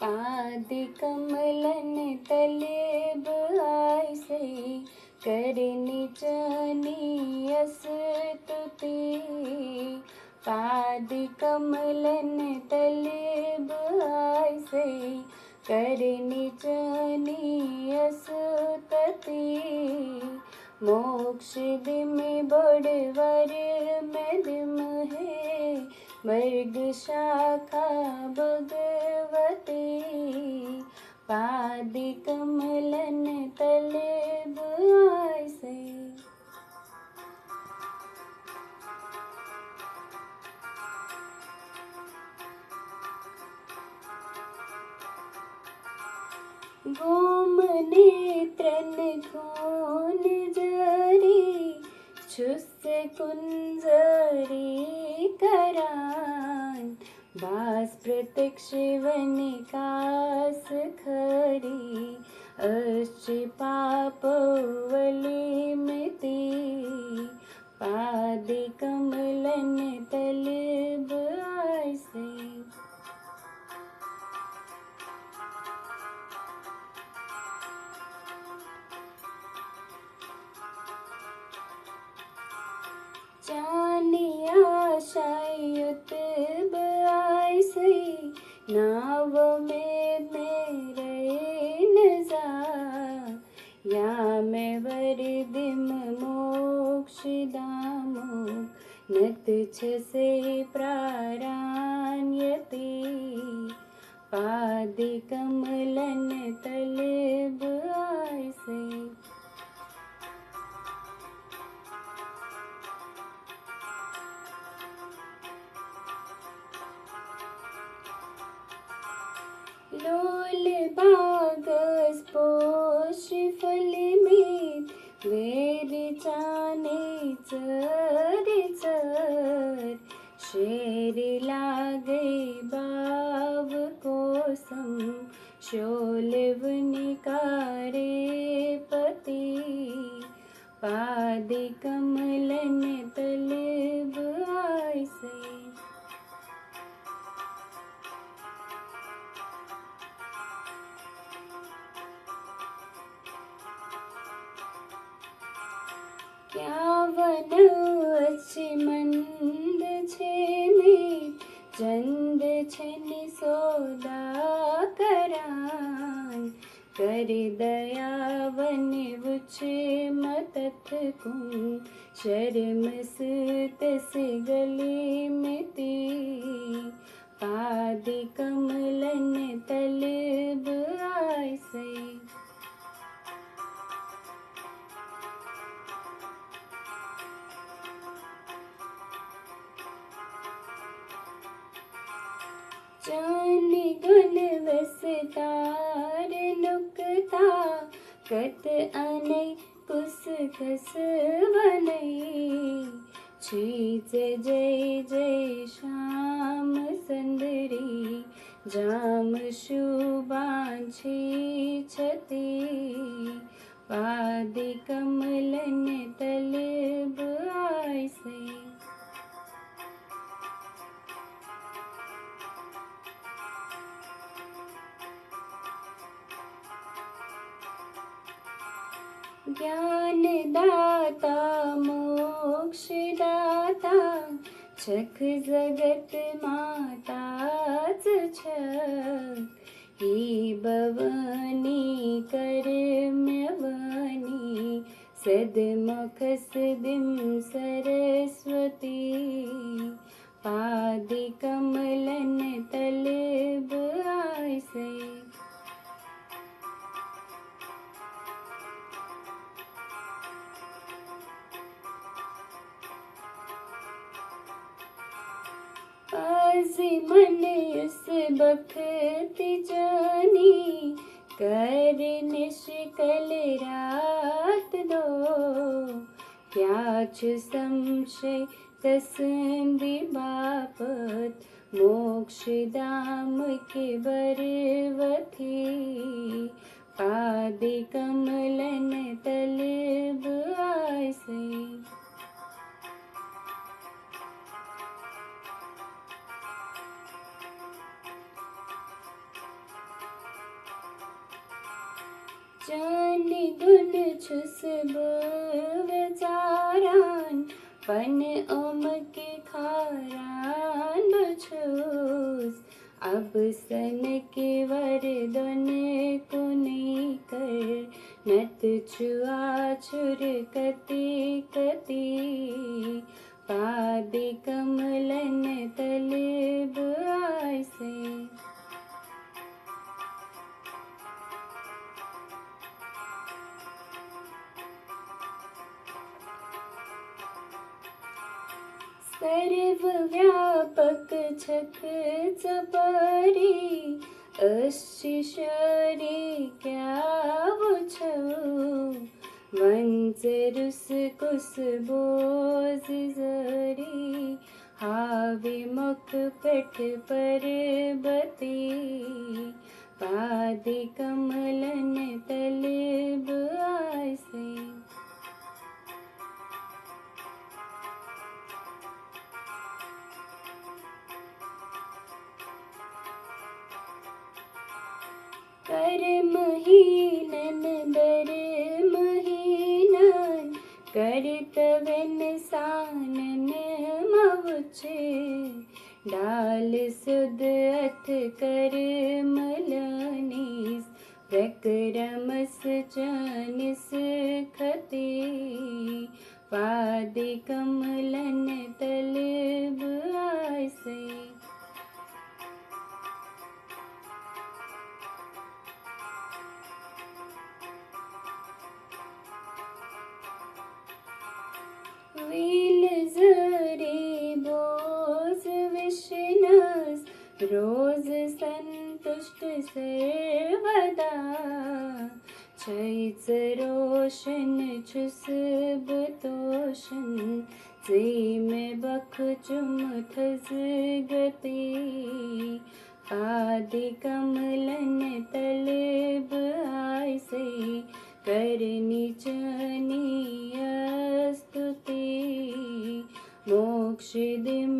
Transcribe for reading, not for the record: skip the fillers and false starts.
पाद कमलन तलेब आयसे करनी चनी स्तुति। पाद कमलन तलेब आयसे करनी चनी स्तुति। मोक्ष दिम बड़वर में दिम है वर्ग शाखा भगवती। पाद कमलन तलेब आयसे। गोम नेत्रन खून जरी छुस कुंजरी करान। बास प्रत्यक्ष वनिकास खरी अश्चि पाप वली मिति। पाद कमलन तलेब आयसे। जानिया शायुत आयसे नाव में मेरे नजा। या मैं वरदिम मोक्ष दामो नत छसे प्राराण्यति। पाद कमलन तलेब आयसे। लोल बागस पोष फल में वेर चाने चर चर। शेर लागे बाव कोसम शोलव निकारे पति। पाद कमलन तलेब आयसे। क्या वन अच्छी मंद छे में चंद छन सोदा करान। कर दया वन उछे मतथ कुन शर्म तस गले मिति। पाद कमलन तलेब आयसे। जान गुण वसतार नुकता कत अने कुस खस वनई। छीज जय जय श्याम सुंदरी जाम शुभांछी छति। पाद कमलन तलेब आयसे। ज्ञान दाता मोक्ष दाता छख जगत माताच छक। ही बवनी कर्म्यवनी सदमुख सदिम सरस्वती। पाद कमलन तलेब आयसे। पाज़ि मन उस बखति जानी कर निष्कल रात दो। क्या छु संशय तसंदि बापत मोक्ष दाम के बरवथी। पाद कमलन तलेब आयसे। जानी गुण छुसब विचारान पन ओम के खारान बछोस अब सन के वरदन को नहीं कर नत छुआ छुर कति कति पादे कमलन तलब आसे। सर्वव्यापक छक चपरी अशिशरी क्या वो छो वंच रुस कुस बोझ जरी हावे मुख पेट पर बती पादे कमलन तलब आसे। कर्महीनन धर्महीनन कर्तव्यन सानन मवुचे डाल सुद अथ कर मलनीस प्रक्रमस जानिस खते पादे कमलन तलब आसे। वील जरे बोझ विष्णस रोज संतुष्ट सर्वदा छैच रोशन छुसब तोशन जे में बख चुम थज गति पादे कमलन तलब आसे करनी चनी स्तुति मोक्ष दिम